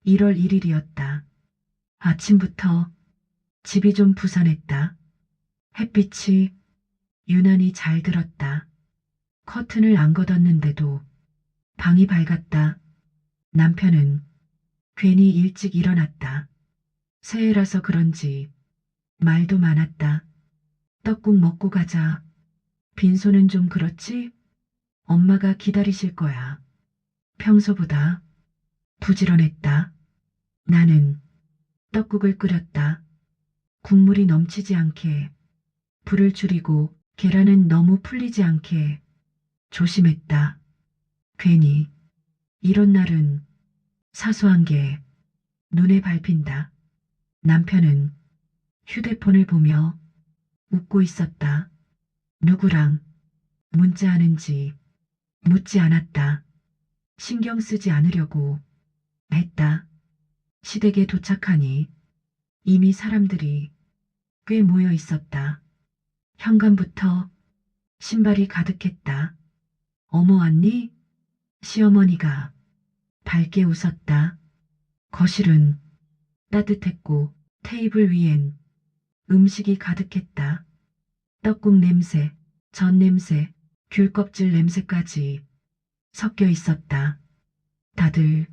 1월 1일이었다. 아침부터 집이 좀 부산했다. 햇빛이 유난히 잘 들었다. 커튼을 안 걷었는데도 방이 밝았다. 남편은 괜히 일찍 일어났다. 새해라서 그런지 말도 많았다. 떡국 먹고 가자. 빈손은 좀 그렇지? 엄마가 기다리실 거야. 평소보다 부지런했다. 나는 떡국을 끓였다. 국물이 넘치지 않게 불을 줄이고 계란은 너무 풀리지 않게 조심했다. 괜히 이런 날은 사소한 게 눈에 밟힌다. 남편은 휴대폰을 보며 웃고 있었다. 누구랑 문자하는지 묻지 않았다. 신경 쓰지 않으려고 했다. 시댁에 도착하니 이미 사람들이 꽤 모여 있었다. 현관부터 신발이 가득했다. 어머 왔니? 시어머니가 밝게 웃었다. 거실은 따뜻했고 테이블 위엔 음식이 가득했다. 떡국 냄새, 전 냄새, 귤 껍질 냄새까지 섞여 있었다. 다들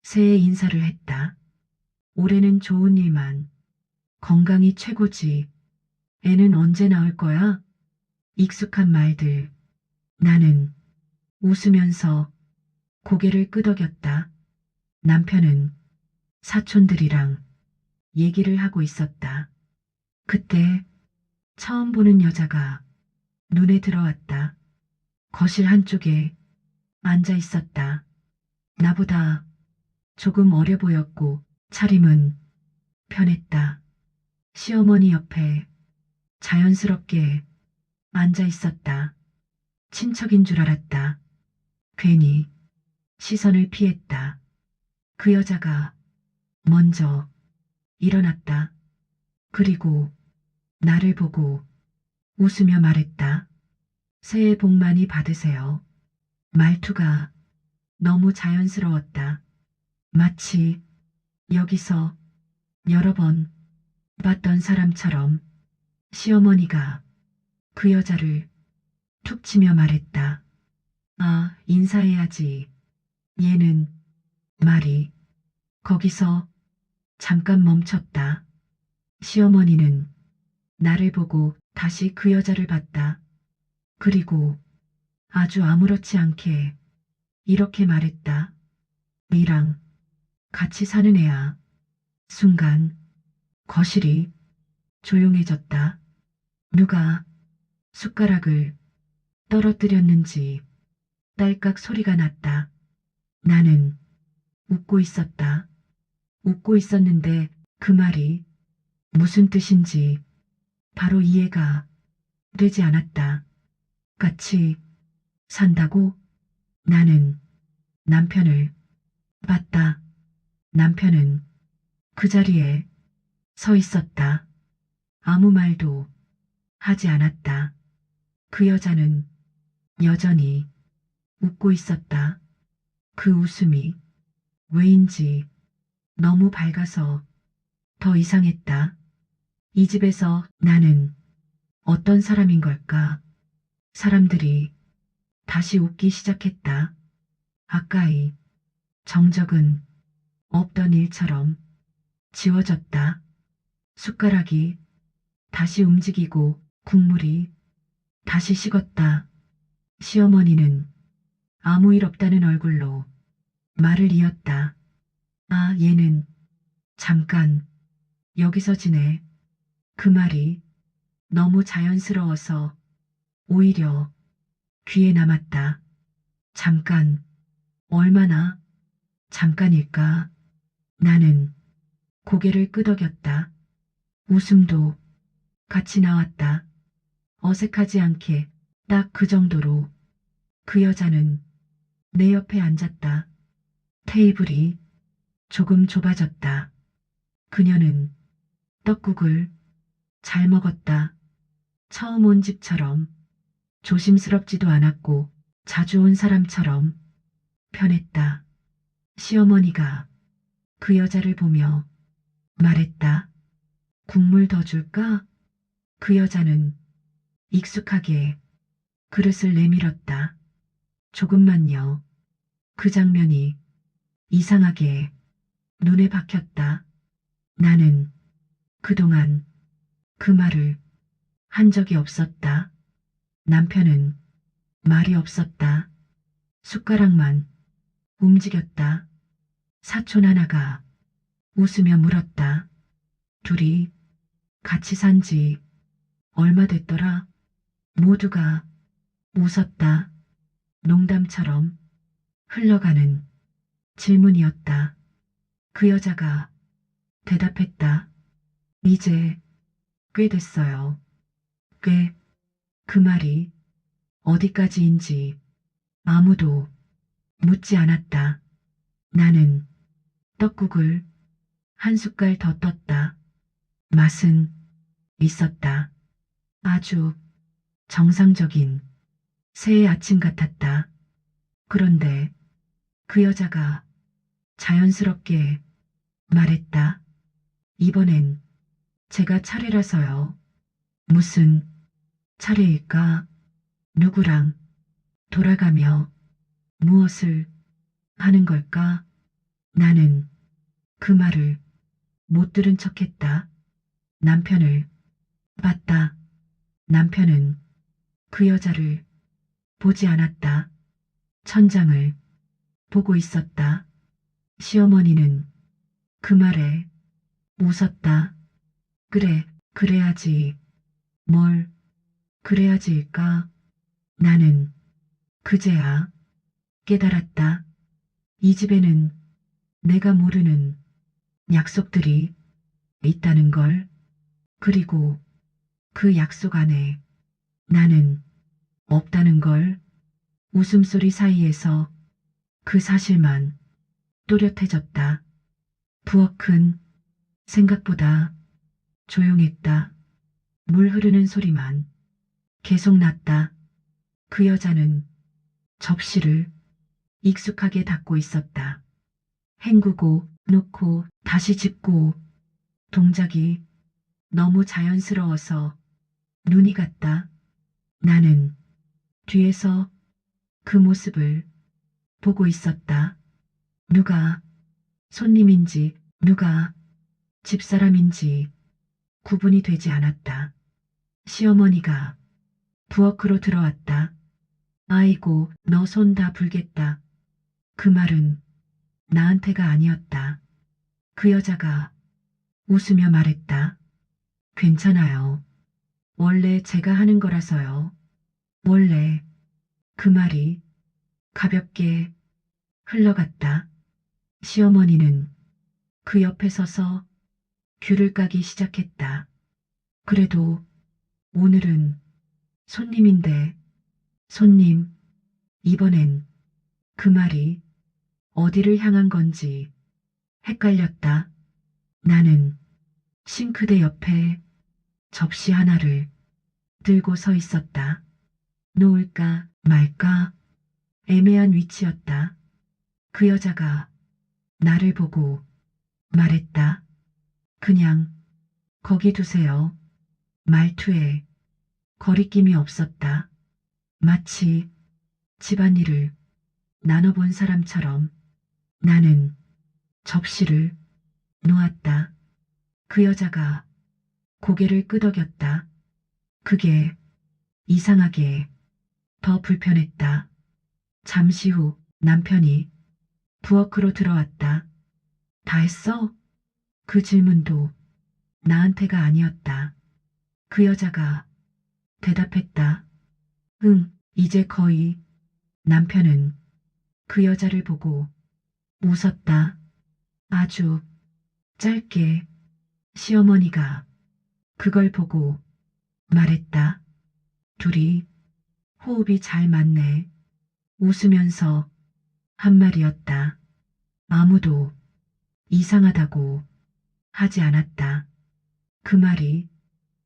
새해 인사를 했다. 올해는 좋은 일만, 건강이 최고지. 애는 언제 나올 거야? 익숙한 말들. 나는 웃으면서 고개를 끄덕였다. 남편은 사촌들이랑 얘기를 하고 있었다. 그때 처음 보는 여자가 눈에 들어왔다. 거실 한쪽에 앉아 있었다. 나보다 조금 어려 보였고 차림은 편했다. 시어머니 옆에 자연스럽게 앉아 있었다. 친척인 줄 알았다. 괜히 시선을 피했다. 그 여자가 먼저 일어났다. 그리고 나를 보고 웃으며 말했다. 새해 복 많이 받으세요. 말투가 너무 자연스러웠다. 마치 여기서 여러 번 봤던 사람처럼. 시어머니가 그 여자를 툭 치며 말했다. 아, 인사해야지. 얘는 말이 거기서 잠깐 멈췄다. 시어머니는 나를 보고 다시 그 여자를 봤다. 그리고 아주 아무렇지 않게 이렇게 말했다. 니랑 같이 사는 애야. 순간 거실이 조용해졌다. 누가 숟가락을 떨어뜨렸는지 딸깍 소리가 났다. 나는 웃고 있었다. 웃고 있었는데 그 말이 무슨 뜻인지 바로 이해가 되지 않았다. 같이 산다고? 나는 남편을 봤다. 남편은 그 자리에 서 있었다. 아무 말도 하지 않았다. 그 여자는 여전히 웃고 있었다. 그 웃음이 왜인지 너무 밝아서 더 이상했다. 이 집에서 나는 어떤 사람인 걸까? 사람들이 다시 웃기 시작했다. 아까의 정적은 없던 일처럼 지워졌다. 숟가락이 다시 움직이고 국물이 다시 식었다. 시어머니는 아무 일 없다는 얼굴로 말을 이었다. 아, 얘는 잠깐 여기서 지내. 그 말이 너무 자연스러워서 오히려 귀에 남았다. 잠깐, 얼마나 잠깐일까? 나는 고개를 끄덕였다. 웃음도 같이 나왔다. 어색하지 않게 딱 그 정도로. 그 여자는 내 옆에 앉았다. 테이블이 조금 좁아졌다. 그녀는 떡국을 잘 먹었다. 처음 온 집처럼 조심스럽지도 않았고 자주 온 사람처럼 편했다. 시어머니가 그 여자를 보며 말했다. 국물 더 줄까? 그 여자는 익숙하게 그릇을 내밀었다. 조금만요. 그 장면이 이상하게 눈에 박혔다. 나는 그동안 그 말을 한 적이 없었다. 남편은 말이 없었다. 숟가락만 움직였다. 사촌 하나가 웃으며 물었다. 둘이 같이 산지 얼마 됐더라? 모두가 웃었다. 농담처럼 흘러가는 질문이었다. 그 여자가 대답했다. 이제 꽤 됐어요. 꽤. 그 말이 어디까지인지 아무도 묻지 않았다. 나는 떡국을 한 숟갈 더 떴다. 맛은 있었다. 아주 정상적인 새해 아침 같았다. 그런데 그 여자가 자연스럽게 말했다. 이번엔 제가 차례라서요. 무슨 차례일까? 누구랑 돌아가며 무엇을 하는 걸까? 나는 그 말을 못 들은 척했다. 남편을 봤다. 남편은 그 여자를 보지 않았다. 천장을 보고 있었다. 시어머니는 그 말에 웃었다. 그래, 그래야지. 뭘 그래야지일까? 나는 그제야 깨달았다. 이 집에는 내가 모르는 약속들이 있다는 걸. 그리고 그 약속 안에 나는 없다는 걸. 웃음소리 사이에서 그 사실만 또렷해졌다. 부엌은 생각보다 조용했다. 물 흐르는 소리만 계속 났다. 그 여자는 접시를 익숙하게 닫고 있었다. 헹구고 놓고 다시 짚고 동작이 너무 자연스러워서 눈이 갔다. 나는 뒤에서 그 모습을 보고 있었다. 누가 손님인지 누가 집사람인지 구분이 되지 않았다. 시어머니가 부엌으로 들어왔다. 아이고, 너 손 다 불겠다. 그 말은 나한테가 아니었다. 그 여자가 웃으며 말했다. 괜찮아요. 원래 제가 하는 거라서요. 원래. 그 말이 가볍게 흘러갔다. 시어머니는 그 옆에 서서 귤을 까기 시작했다. 그래도 오늘은 손님인데, 손님, 이번엔 그 말이 어디를 향한 건지 헷갈렸다. 나는 싱크대 옆에 접시 하나를 들고 서 있었다. 놓을까 말까 애매한 위치였다. 그 여자가 나를 보고 말했다. 그냥 거기 두세요. 말투에 거리낌이 없었다. 마치 집안일을 나눠본 사람처럼. 나는 접시를 놓았다. 그 여자가 고개를 끄덕였다. 그게 이상하게 더 불편했다. 잠시 후 남편이 부엌으로 들어왔다. 다 했어? 그 질문도 나한테가 아니었다. 그 여자가 대답했다. 응, 이제 거의. 남편은 그 여자를 보고 웃었다. 아주 짧게. 시어머니가 그걸 보고 말했다. 둘이 호흡이 잘 맞네. 웃으면서 한 말이었다. 아무도 이상하다고 하지 않았다. 그 말이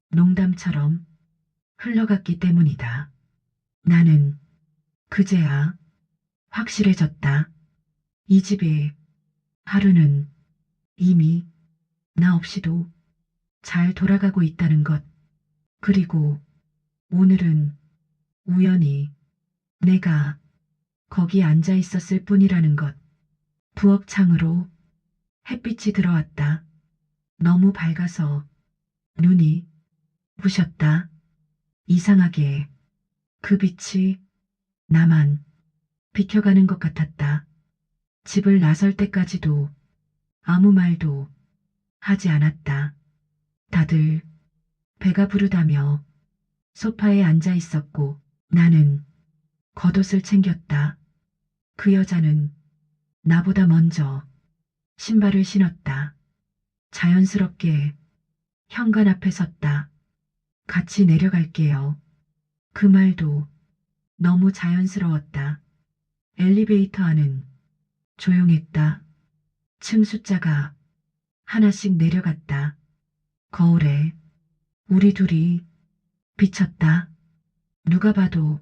농담처럼 흘러갔기 때문이다. 나는 그제야 확실해졌다. 이 집의 하루는 이미 나 없이도 잘 돌아가고 있다는 것. 그리고 오늘은 우연히 내가 거기 앉아 있었을 뿐이라는 것. 부엌 창으로 햇빛이 들어왔다. 너무 밝아서 눈이 부셨다. 이상하게 그 빛이 나만 비켜가는 것 같았다. 집을 나설 때까지도 아무 말도 하지 않았다. 다들 배가 부르다며 소파에 앉아 있었고 나는 겉옷을 챙겼다. 그 여자는 나보다 먼저 신발을 신었다. 자연스럽게 현관 앞에 섰다. 같이 내려갈게요. 그 말도 너무 자연스러웠다. 엘리베이터 안은 조용했다. 층 숫자가 하나씩 내려갔다. 거울에 우리 둘이 비쳤다. 누가 봐도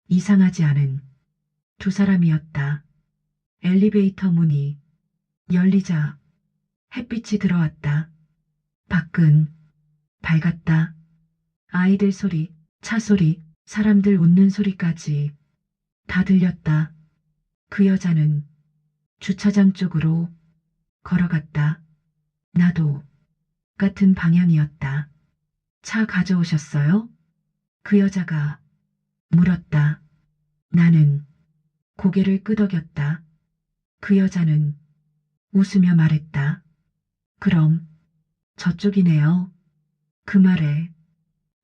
이상하지 않은 두 사람이었다. 엘리베이터 문이 열리자 햇빛이 들어왔다. 밖은 밝았다. 아이들 소리, 차 소리, 사람들 웃는 소리까지 다 들렸다. 그 여자는 주차장 쪽으로 걸어갔다. 나도 같은 방향이었다. 차 가져오셨어요? 그 여자가 물었다. 나는 고개를 끄덕였다. 그 여자는 웃으며 말했다. 그럼 저쪽이네요. 그 말에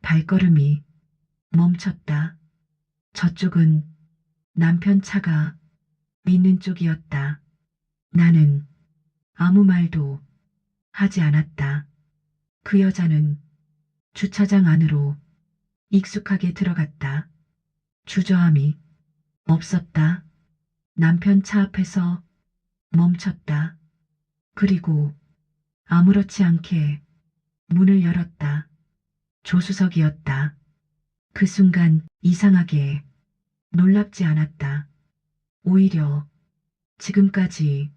발걸음이 멈췄다. 저쪽은 남편 차가 있는 쪽이었다. 나는 아무 말도 하지 않았다. 그 여자는 주차장 안으로 익숙하게 들어갔다. 주저함이 없었다. 남편 차 앞에서 멈췄다. 그리고 아무렇지 않게 문을 열었다. 조수석이었다. 그 순간 이상하게 놀랍지 않았다. 오히려 지금까지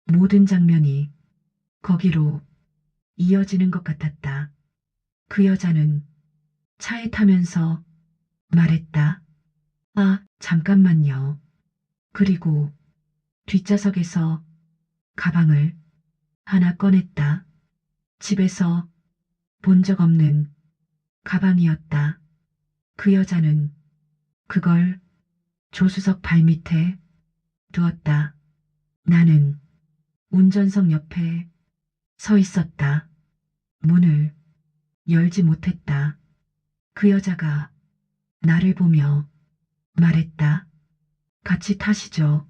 모든 장면이 거기로 이어지는 것 같았다. 그 여자는 차에 타면서 말했다. 아, 잠깐만요. 그리고 뒷좌석에서 가방을 하나 꺼냈다. 집에서 본 적 없는 가방이었다. 그 여자는 그걸 조수석 발밑에 두었다. 나는 운전석 옆에 서 있었다. 문을 열지 못했다. 그 여자가 나를 보며 말했다. 같이 타시죠.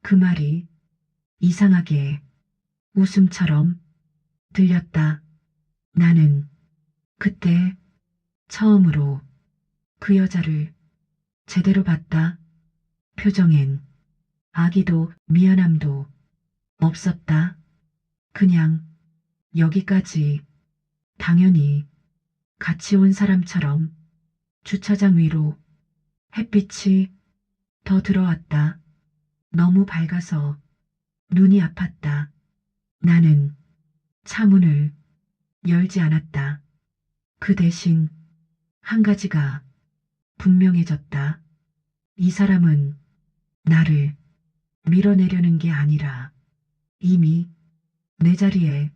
그 말이 이상하게 웃음처럼 들렸다. 나는 그때 처음으로 그 여자를 제대로 봤다. 표정엔 아기도 미안함도 없었다. 그냥 여기까지 당연히 같이 온 사람처럼. 주차장 위로 햇빛이 더 들어왔다. 너무 밝아서 눈이 아팠다. 나는 차 문을 열지 않았다. 그 대신 한 가지가 분명해졌다. 이 사람은 나를 밀어내려는 게 아니라 이미 내 자리에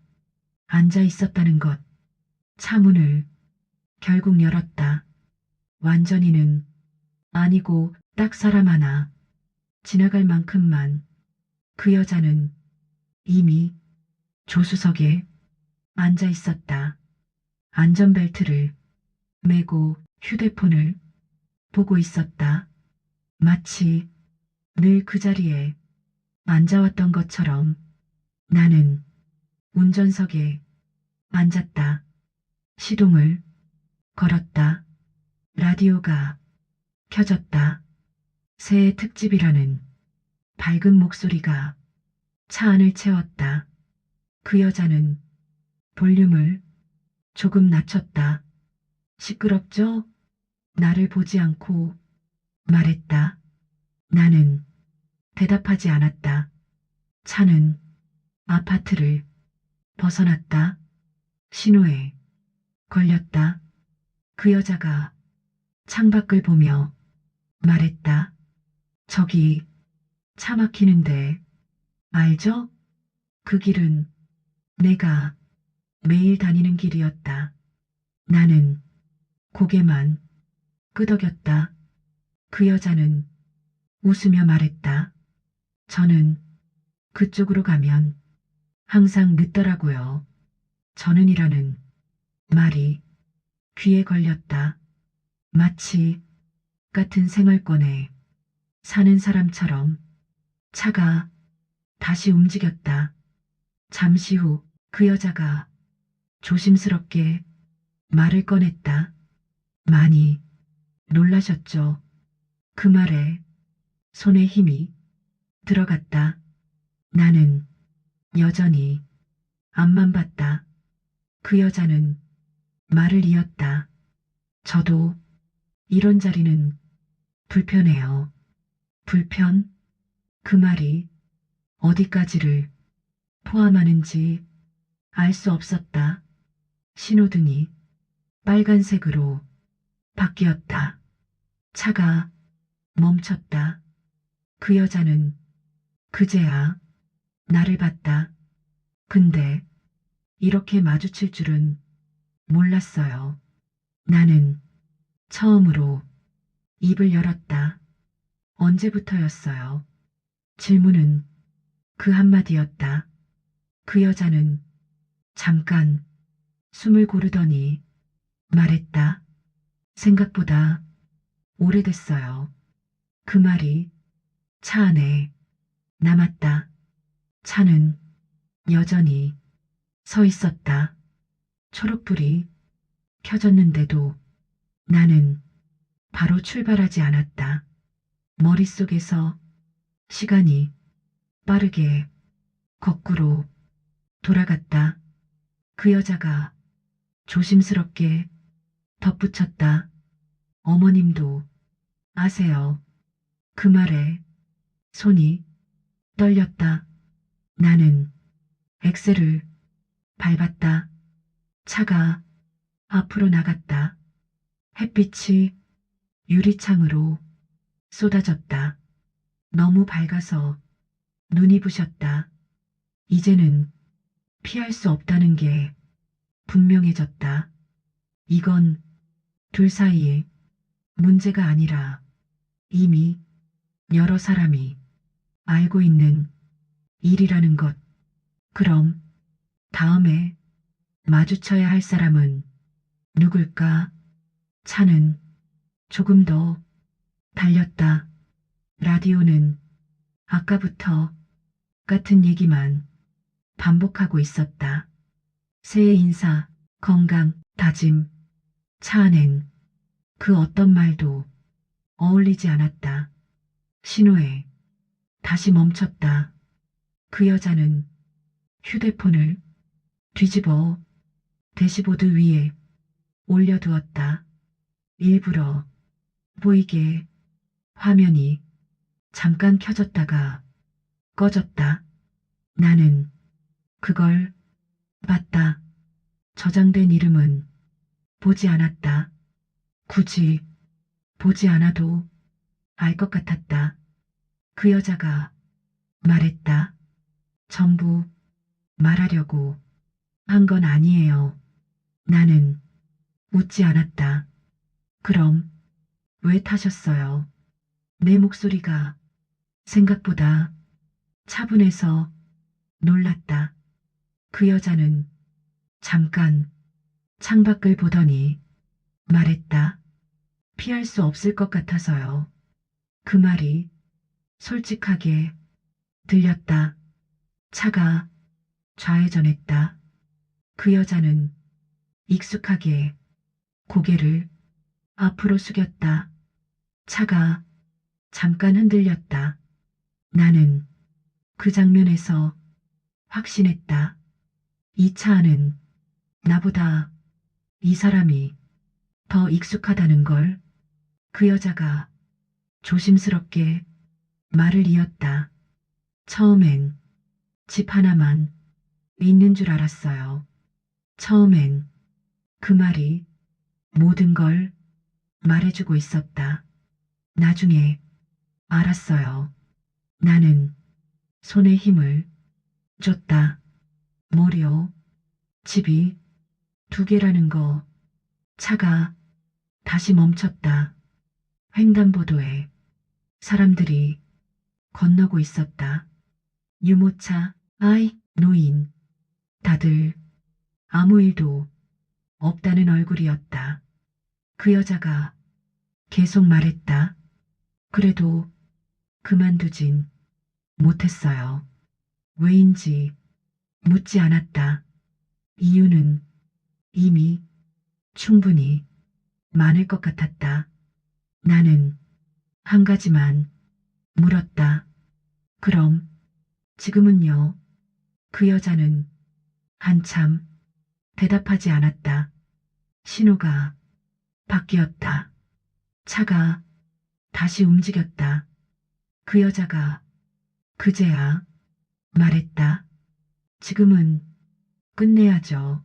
앉아 있었다는 것. 차 문을 결국 열었다. 완전히는 아니고 딱 사람 하나 지나갈 만큼만. 그 여자는 이미 조수석에 앉아 있었다. 안전벨트를 매고 휴대폰을 보고 있었다. 마치 늘 그 자리에 앉아왔던 것처럼. 나는 운전석에 앉았다. 시동을 걸었다. 라디오가 켜졌다. 새해 특집이라는 밝은 목소리가 차 안을 채웠다. 그 여자는 볼륨을 조금 낮췄다. 시끄럽죠? 나를 보지 않고 말했다. 나는 대답하지 않았다. 차는 아파트를 벗어났다. 신호에 걸렸다. 그 여자가 창밖을 보며 말했다. 저기 차 막히는데 알죠? 그 길은 내가 매일 다니는 길이었다. 나는 고개만 끄덕였다. 그 여자는 웃으며 말했다. 저는 그쪽으로 가면 항상 늦더라고요. 저는이라는 말이 귀에 걸렸다. 마치 같은 생활권에 사는 사람처럼 차가 다시 움직였다. 잠시 후 그 여자가 조심스럽게 말을 꺼냈다. 많이 놀라셨죠? 그 말에 손에 힘이 들어갔다. 나는 여전히 앞만 봤다. 그 여자는 말을 이었다. 저도 이런 자리는 불편해요. 불편? 그 말이 어디까지를 포함하는지 알 수 없었다. 신호등이 빨간색으로 바뀌었다. 차가 멈췄다. 그 여자는 그제야 나를 봤다. 근데 이렇게 마주칠 줄은 몰랐어요. 나는 처음으로 입을 열었다. 언제부터였어요? 질문은 그 한마디였다. 그 여자는 잠깐 숨을 고르더니 말했다. 생각보다 오래됐어요. 그 말이 차 안에 남았다. 차는 여전히 서 있었다. 초록불이 켜졌는데도 나는 바로 출발하지 않았다. 머릿속에서 시간이 빠르게 거꾸로 돌아갔다. 그 여자가 조심스럽게 덧붙였다. 어머님도 아세요. 그 말에 손이 떨렸다. 나는 엑셀을 밟았다. 차가 앞으로 나갔다. 햇빛이 유리창으로 쏟아졌다. 너무 밝아서 눈이 부셨다. 이제는 피할 수 없다는 게 분명해졌다. 이건 둘 사이의 문제가 아니라 이미 여러 사람이 알고 있는 일이라는 것. 그럼 다음에 마주쳐야 할 사람은 누굴까? 차는 조금 더 달렸다. 라디오는 아까부터 같은 얘기만 반복하고 있었다. 새해 인사, 건강, 다짐. 차 안엔 그 어떤 말도 어울리지 않았다. 신호에 다시 멈췄다. 그 여자는 휴대폰을 뒤집어 대시보드 위에 올려두었다. 일부러 보이게 화면이 잠깐 켜졌다가 꺼졌다. 나는 그걸 봤다. 저장된 이름은 보지 않았다. 굳이 보지 않아도 알 것 같았다. 그 여자가 말했다. 전부 말하려고 한 건 아니에요. 나는 웃지 않았다. 그럼 왜 타셨어요? 내 목소리가 생각보다 차분해서 놀랐다. 그 여자는 잠깐 창밖을 보더니 말했다. 피할 수 없을 것 같아서요. 그 말이 솔직하게 들렸다. 차가 좌회전했다. 그 여자는 익숙하게 고개를 앞으로 숙였다. 차가 잠깐 흔들렸다. 나는 그 장면에서 확신했다. 이 차 안은 나보다 이 사람이 더 익숙하다는 걸. 그 여자가 조심스럽게 말을 이었다. 처음엔 집 하나만 있는 줄 알았어요. 처음엔 그 말이 모든 걸 말해주고 있었다. 나중에 알았어요. 나는 손에 힘을 줬다. 뭐려? 집이 두 개라는 거. 차가 다시 멈췄다. 횡단보도에 사람들이 건너고 있었다. 유모차, 아이, 노인, 다들 아무 일도 없다는 얼굴이었다. 그 여자가 계속 말했다. 그래도 그만두진 못했어요. 왜인지 묻지 않았다. 이유는 이미 충분히 많을 것 같았다. 나는 한 가지만 물었다. 그럼 지금은요? 그 여자는 한참 대답하지 않았다. 신호가 바뀌었다. 차가 다시 움직였다. 그 여자가 그제야 말했다. 지금은 끝내야죠.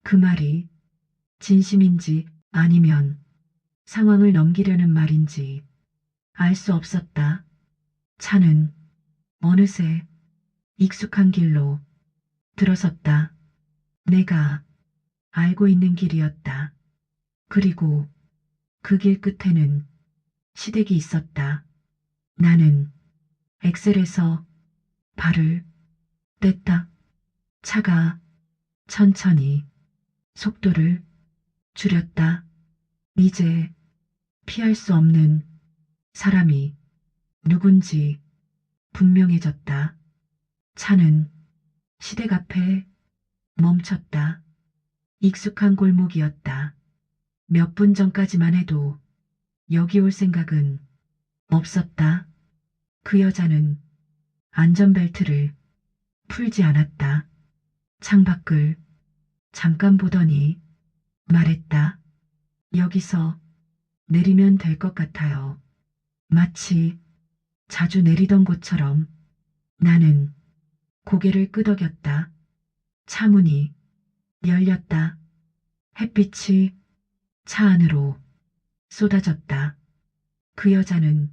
그 말이 진심인지 아니면 상황을 넘기려는 말인지 알 수 없었다. 차는 어느새 익숙한 길로 들어섰다. 내가 알고 있는 길이었다. 그리고 그 길 끝에는 시댁이 있었다. 나는 엑셀에서 발을 뗐다. 차가 천천히 속도를 줄였다. 이제 피할 수 없는 사람이 누군지 분명해졌다. 차는 시댁 앞에 멈췄다. 익숙한 골목이었다. 몇 분 전까지만 해도 여기 올 생각은 없었다. 그 여자는 안전벨트를 풀지 않았다. 창밖을 잠깐 보더니 말했다. 여기서 내리면 될 것 같아요. 마치 자주 내리던 곳처럼. 나는 고개를 끄덕였다. 차 문이 열렸다. 햇빛이 차 안으로 쏟아졌다. 그 여자는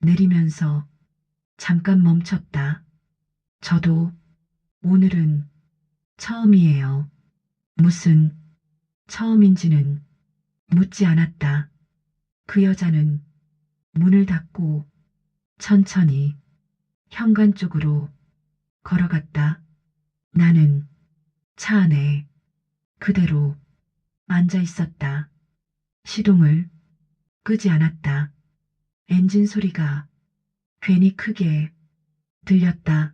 내리면서 잠깐 멈췄다. 저도 오늘은 처음이에요. 무슨 처음인지는 묻지 않았다. 그 여자는 문을 닫고 천천히 현관 쪽으로 걸어갔다. 나는 차 안에 그대로 앉아 있었다. 시동을 끄지 않았다. 엔진 소리가 괜히 크게 들렸다.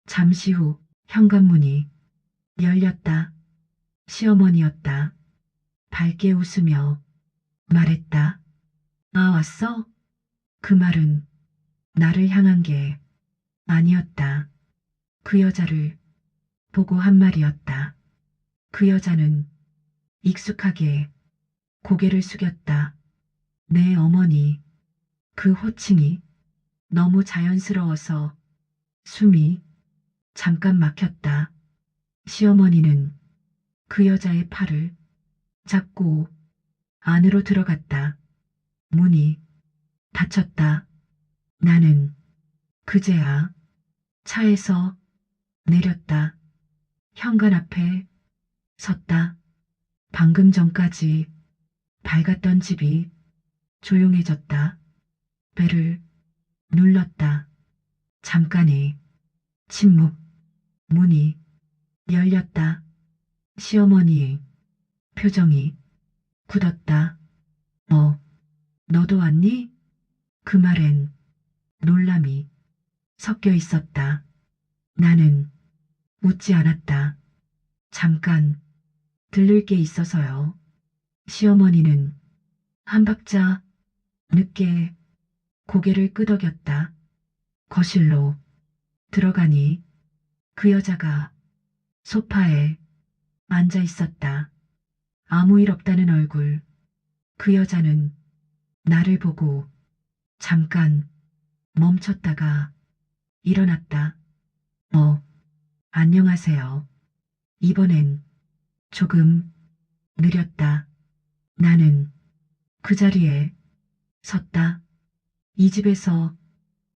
잠시 후 현관문이 열렸다. 시어머니였다. 밝게 웃으며 말했다. 아, 왔어? 그 말은 나를 향한 게 아니었다. 그 여자를 보고 한 말이었다. 그 여자는 익숙하게 고개를 숙였다. 내 어머니, 그 호칭이 너무 자연스러워서 숨이 잠깐 막혔다. 시어머니는 그 여자의 팔을 잡고 안으로 들어갔다. 문이 닫혔다. 나는 그제야 차에서 내렸다. 현관 앞에 섰다. 방금 전까지 밝았던 집이 조용해졌다. 배를 눌렀다. 잠깐의 침묵. 문이 열렸다. 시어머니의 표정이 굳었다. 너도 왔니? 그 말엔 놀람이 섞여 있었다. 나는 웃지 않았다. 잠깐 들를 게 있어서요. 시어머니는 한 박자 늦게 고개를 끄덕였다. 거실로 들어가니 그 여자가 소파에 앉아 있었다. 아무 일 없다는 얼굴. 그 여자는 나를 보고 잠깐 멈췄다가 일어났다. 안녕하세요. 이번엔 조금 느렸다. 나는 그 자리에 섰다. 이 집에서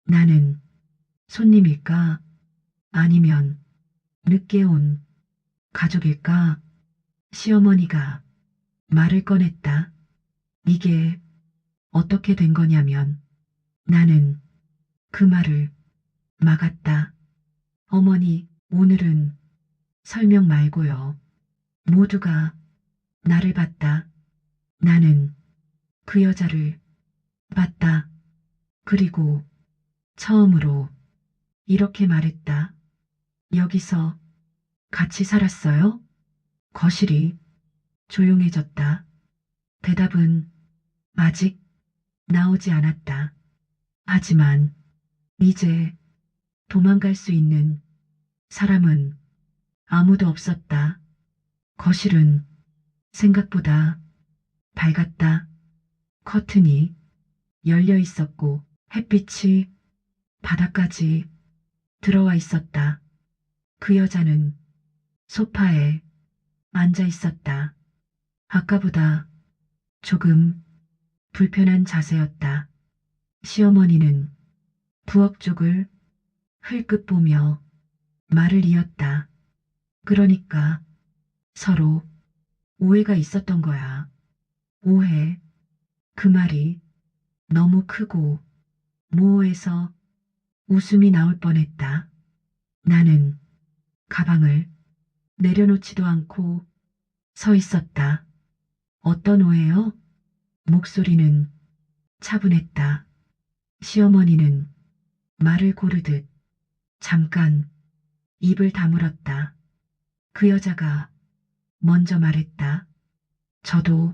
나는 손님일까? 아니면 늦게 온 가족일까? 시어머니가 말을 꺼냈다. 이게 어떻게 된 거냐면 나는 그 말을 막았다. 어머니, 오늘은 설명 말고요. 모두가 나를 봤다. 나는 그 여자를 봤다. 그리고 처음으로 이렇게 말했다. 여기서 같이 살았어요? 거실이 조용해졌다. 대답은 아직 나오지 않았다. 하지만 이제 도망갈 수 있는 사람은 아무도 없었다. 거실은 생각보다 밝았다. 커튼이 열려 있었고 햇빛이 바닥까지 들어와 있었다. 그 여자는 소파에 앉아 있었다. 아까보다 조금 불편한 자세였다. 시어머니는 부엌 쪽을 흘끗 보며 말을 이었다. 그러니까 서로 오해가 있었던 거야. 오해. 그 말이 너무 크고 모호해서 웃음이 나올 뻔했다. 나는 가방을 내려놓지도 않고 서 있었다. 어떤 오해요? 목소리는 차분했다. 시어머니는 말을 고르듯 잠깐 입을 다물었다. 그 여자가 먼저 말했다. 저도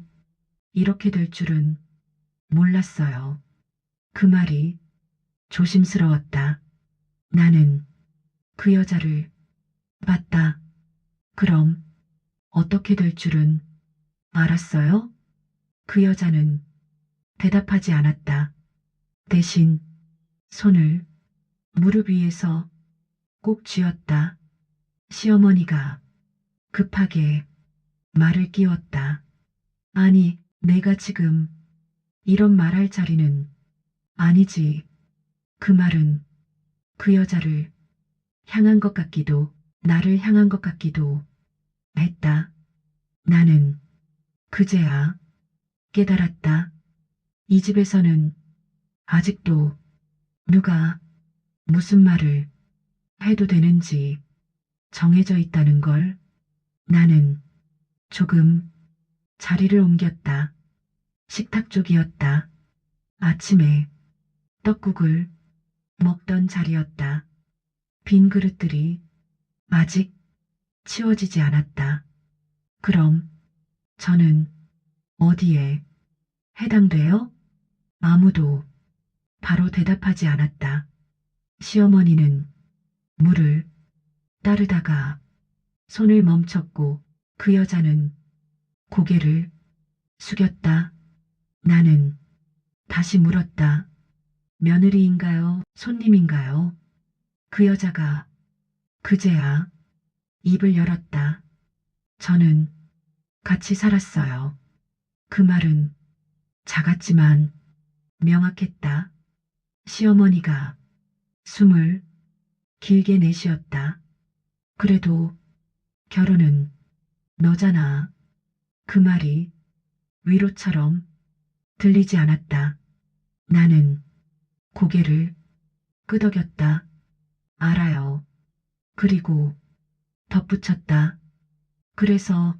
이렇게 될 줄은 몰랐어요. 그 말이 조심스러웠다. 나는 그 여자를 봤다. 그럼 어떻게 될 줄은 알았어요? 그 여자는 대답하지 않았다. 대신 손을 무릎 위에서 꼭 쥐었다. 시어머니가 급하게 말을 끼웠다. 아니, 내가 지금 이런 말할 자리는 아니지. 그 말은 그 여자를 향한 것 같기도, 나를 향한 것 같기도 했다. 나는 그제야 깨달았다. 이 집에서는 아직도 누가 무슨 말을 해도 되는지 정해져 있다는 걸. 나는 조금 자리를 옮겼다. 식탁 쪽이었다. 아침에 떡국을 먹던 자리였다. 빈 그릇들이 아직 치워지지 않았다. 그럼 저는 어디에 해당돼요? 아무도 바로 대답하지 않았다. 시어머니는 물을 따르다가 손을 멈췄고 그 여자는 고개를 숙였다. 나는 다시 물었다. 며느리인가요? 손님인가요? 그 여자가 그제야 입을 열었다. 저는 같이 살았어요. 그 말은 작았지만 명확했다. 시어머니가 숨을 길게 내쉬었다. 그래도 결혼은 너잖아. 그 말이 위로처럼 들리지 않았다. 나는 고개를 끄덕였다. 알아요. 그리고 덧붙였다. 그래서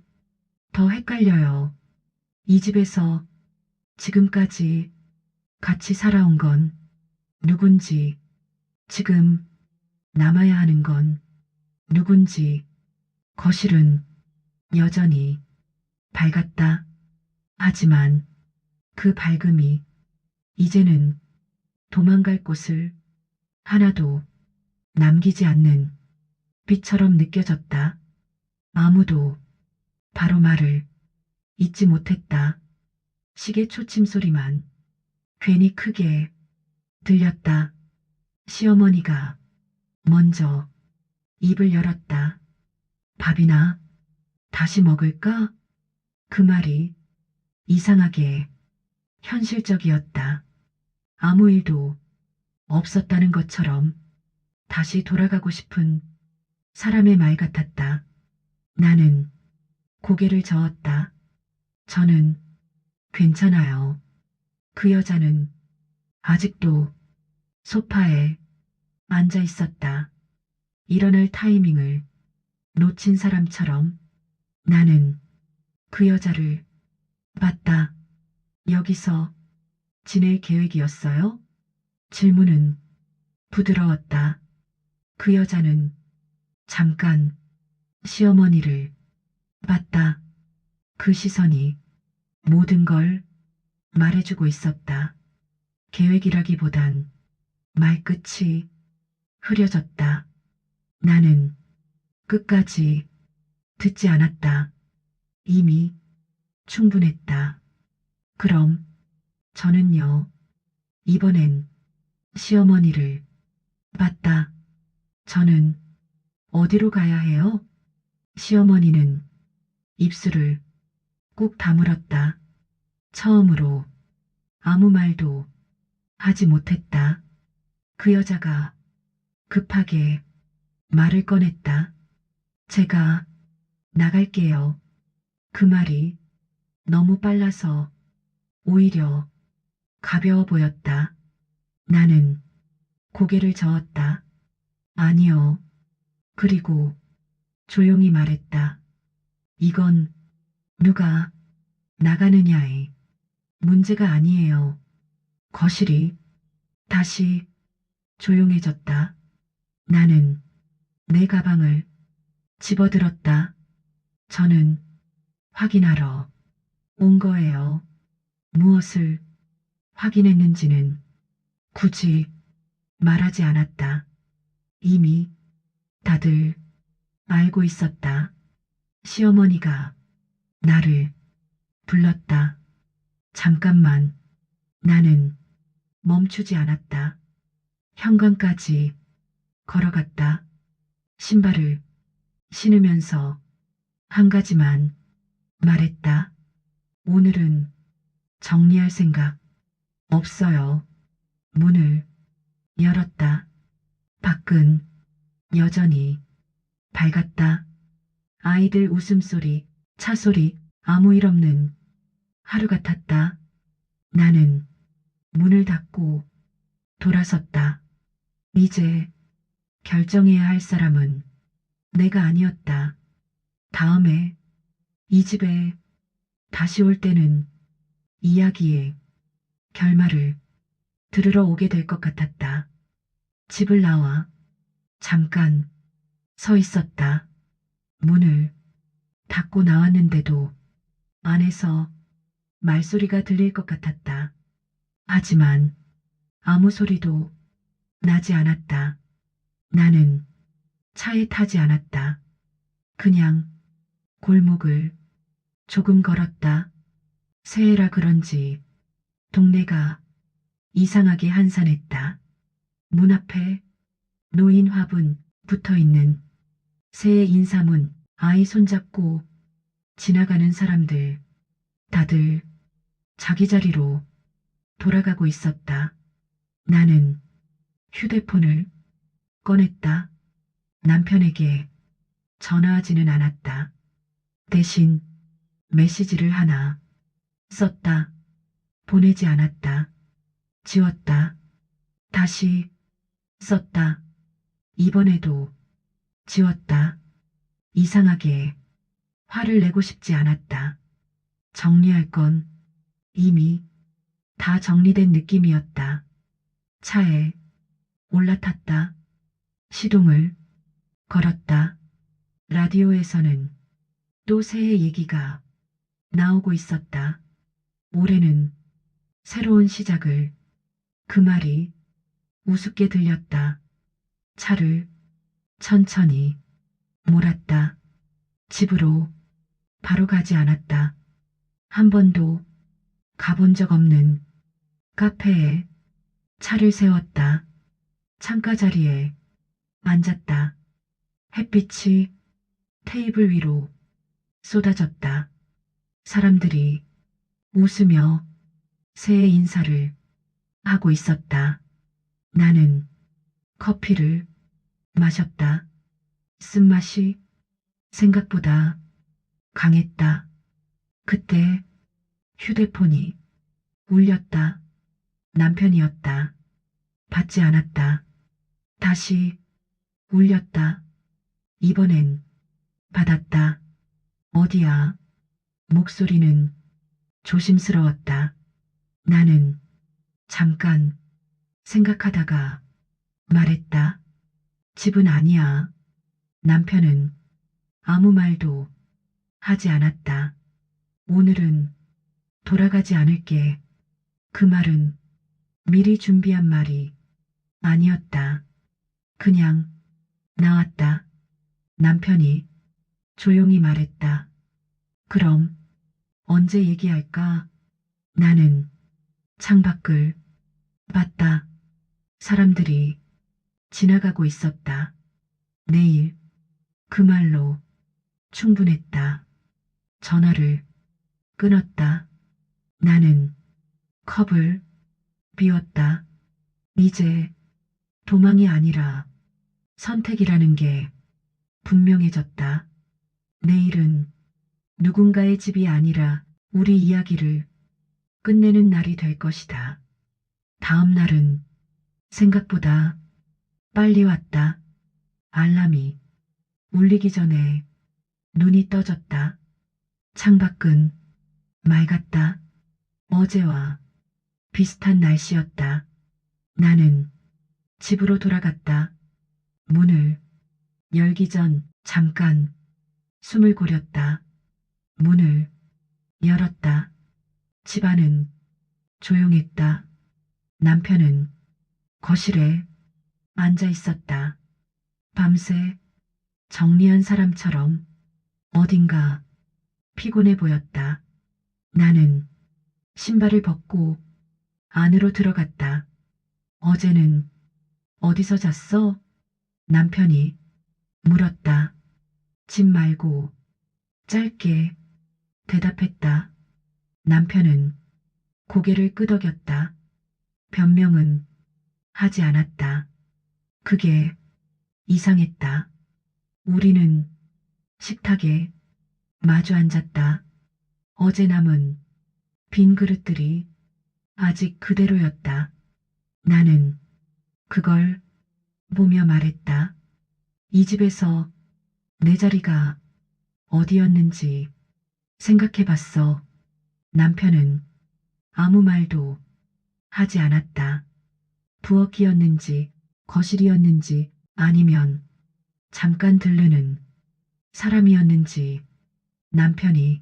더 헷갈려요. 이 집에서 지금까지 같이 살아온 건 누군지, 지금 남아야 하는 건 누군지. 거실은 여전히 밝았다. 하지만 그 밝음이 이제는 도망갈 곳을 하나도 남기지 않는 빛처럼 느껴졌다. 아무도 바로 말을 잇지 못했다. 시계 초침 소리만 괜히 크게 들렸다. 시어머니가 먼저 입을 열었다. 밥이나 다시 먹을까? 그 말이 이상하게 현실적이었다. 아무 일도 없었다는 것처럼 다시 돌아가고 싶은 사람의 말 같았다. 나는 고개를 저었다. 저는 괜찮아요. 그 여자는 아직도 소파에 앉아 있었다. 일어날 타이밍을 놓친 사람처럼 나는 그 여자를 봤다. 여기서 지낼 계획이었어요? 질문은 부드러웠다. 그 여자는 잠깐 시어머니를 봤다. 그 시선이 모든 걸 말해주고 있었다. 계획이라기보단 말끝이 흐려졌다. 나는 끝까지 듣지 않았다. 이미 충분했다. 그럼 저는요, 이번엔 시어머니를 봤다. 저는 어디로 가야 해요? 시어머니는 입술을 꾹 다물었다. 처음으로 아무 말도 하지 못했다. 그 여자가 급하게 말을 꺼냈다. 제가 나갈게요. 그 말이 너무 빨라서 오히려 가벼워 보였다. 나는 고개를 저었다. 아니요. 그리고 조용히 말했다. 이건 누가 나가느냐의 문제가 아니에요. 거실이 다시 조용해졌다. 나는 내 가방을 집어들었다. 저는 확인하러 온 거예요. 무엇을 확인했는지는 굳이 말하지 않았다. 이미 다들 알고 있었다. 시어머니가 나를 불렀다. 잠깐만. 나는 멈추지 않았다. 현관까지 걸어갔다. 신발을 신으면서 한 가지만 말했다. 오늘은 정리할 생각 없어요. 문을 열었다. 밖은 여전히 밝았다. 아이들 웃음소리, 차소리, 아무 일 없는 하루 같았다. 나는 문을 닫고 돌아섰다. 이제 결정해야 할 사람은 내가 아니었다. 다음에 이 집에 다시 올 때는 이야기의 결말을 들으러 오게 될 것 같았다. 집을 나와 잠깐 서 있었다. 문을 닫고 나왔는데도 안에서 말소리가 들릴 것 같았다. 하지만 아무 소리도 나지 않았다. 나는 차에 타지 않았다. 그냥 골목을 조금 걸었다. 새해라 그런지 동네가 이상하게 한산했다. 문 앞에 놓인 화분 붙어있는 새해 인사문, 아이 손잡고 지나가는 사람들, 다들 자기 자리로 돌아가고 있었다. 나는 휴대폰을 꺼냈다. 남편에게 전화하지는 않았다. 대신 메시지를 하나 썼다. 보내지 않았다. 지웠다. 다시 썼다. 이번에도 지웠다. 이상하게 화를 내고 싶지 않았다. 정리할 건 이미 다 정리된 느낌이었다. 차에 올라탔다. 시동을 걸었다. 라디오에서는 또 새해 얘기가 나오고 있었다. 올해는 새로운 시작을. 그 말이 우습게 들렸다. 차를 천천히 몰았다. 집으로 바로 가지 않았다. 한 번도 가본 적 없는 카페에 차를 세웠다. 창가 자리에 앉았다. 햇빛이 테이블 위로 쏟아졌다. 사람들이 웃으며 새해 인사를 하고 있었다. 나는 커피를 마셨다. 쓴맛이 생각보다 강했다. 그때 휴대폰이 울렸다. 남편이었다. 받지 않았다. 다시 울렸다. 이번엔 받았다. 어디야? 목소리는 조심스러웠다. 나는 잠깐 생각하다가 말했다. 집은 아니야. 남편은 아무 말도 하지 않았다. 오늘은 돌아가지 않을게. 그 말은 미리 준비한 말이 아니었다. 그냥 나왔다. 남편이 조용히 말했다. 그럼 언제 얘기할까? 나는 창밖을 봤다. 사람들이 지나가고 있었다. 내일 그 말로 충분했다. 전화를 끊었다. 나는 컵을 비웠다. 이제 도망이 아니라 선택이라는 게 분명해졌다. 내일은 누군가의 집이 아니라 우리 이야기를 끝내는 날이 될 것이다. 다음 날은 생각보다 빨리 왔다. 알람이 울리기 전에 눈이 떠졌다. 창밖은 맑았다. 어제와 비슷한 날씨였다. 나는 집으로 돌아갔다. 문을 열기 전 잠깐 숨을 고렸다. 문을 열었다. 집안은 조용했다. 남편은 거실에 앉아 있었다. 밤새 정리한 사람처럼 어딘가 피곤해 보였다. 나는 신발을 벗고 안으로 들어갔다. 어제는 어디서 잤어? 남편이 물었다. 집 말고 짧게 대답했다. 남편은 고개를 끄덕였다. 변명은 하지 않았다. 그게 이상했다. 우리는 식탁에 마주 앉았다. 어제 남은 빈 그릇들이 아직 그대로였다. 나는 그걸 보며 말했다. 이 집에서 내 자리가 어디였는지 생각해봤어. 남편은 아무 말도 하지 않았다. 부엌이었는지 거실이었는지 아니면 잠깐 들르는 사람이었는지 남편이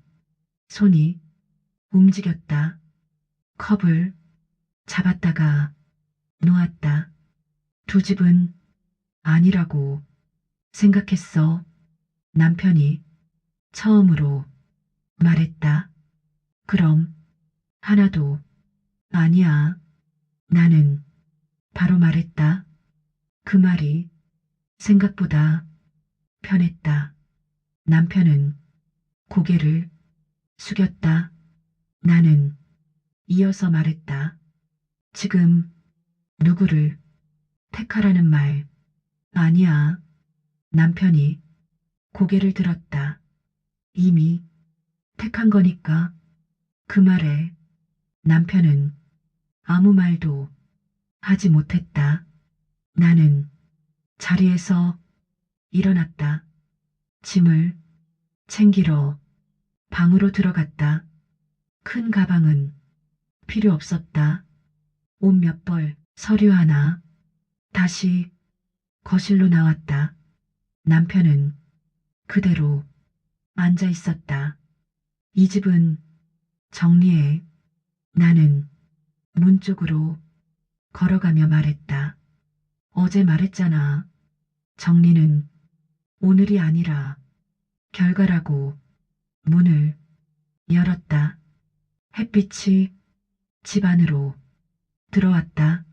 손이 움직였다. 컵을 잡았다가 놓았다. 두 집은 아니라고 생각했어. 남편이 처음으로 말했다. 그럼 하나도 아니야. 나는 바로 말했다. 그 말이 생각보다 편했다. 남편은 고개를 숙였다. 나는 이어서 말했다. 지금 누구를 택하라는 말 아니야. 남편이 고개를 들었다. 이미 택한 거니까. 그 말에 남편은 아무 말도 하지 못했다. 나는 자리에서 일어났다. 짐을 챙기러 방으로 들어갔다. 큰 가방은 필요 없었다. 옷 몇 벌, 서류 하나. 다시 거실로 나왔다. 남편은 그대로 앉아 있었다. 이 집은 정리해. 나는 문 쪽으로 걸어가며 말했다. 어제 말했잖아. 정리는 오늘이 아니라 결과라고. 문을 열었다. 햇빛이 집 안으로 들어왔다.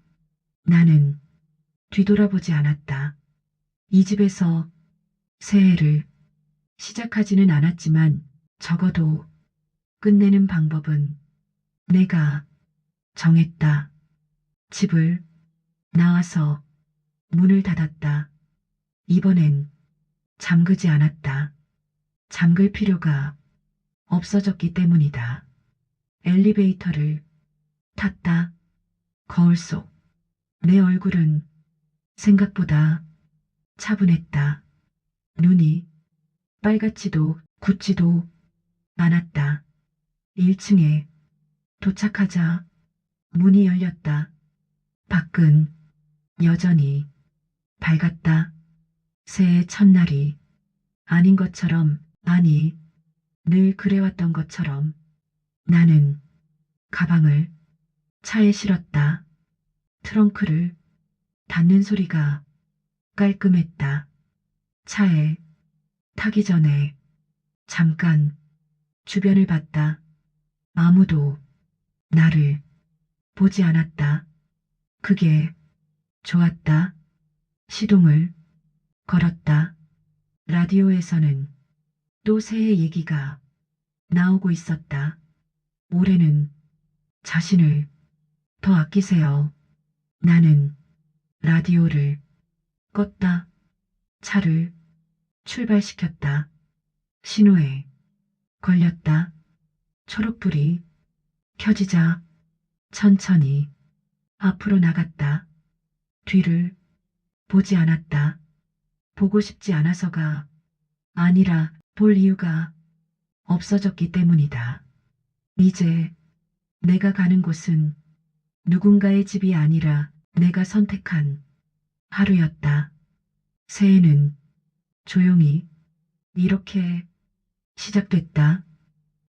나는 뒤돌아보지 않았다. 이 집에서 새해를 시작하지는 않았지만 적어도 끝내는 방법은 내가 정했다. 집을 나와서 문을 닫았다. 이번엔 잠그지 않았다. 잠글 필요가 없어졌기 때문이다. 엘리베이터를 탔다. 거울 속 내 얼굴은 생각보다 차분했다. 눈이 빨갛지도 굳지도 않았다. 1층에 도착하자 문이 열렸다. 밖은 여전히 밝았다. 새해 첫날이 아닌 것처럼, 아니, 늘 그래왔던 것처럼 나는 가방을 차에 실었다. 트렁크를 닫는 소리가 깔끔했다. 차에 타기 전에 잠깐 주변을 봤다. 아무도 나를 보지 않았다. 그게 좋았다. 시동을 걸었다. 라디오에서는 또 새해 얘기가 나오고 있었다. 올해는 자신을 더 아끼세요. 나는 라디오를 껐다. 차를 출발시켰다. 신호에 걸렸다. 초록불이 켜지자 천천히 앞으로 나갔다. 뒤를 보지 않았다. 보고 싶지 않아서가 아니라 볼 이유가 없어졌기 때문이다. 이제 내가 가는 곳은 누군가의 집이 아니라 내가 선택한 하루였다. 새해는 조용히 이렇게 시작됐다.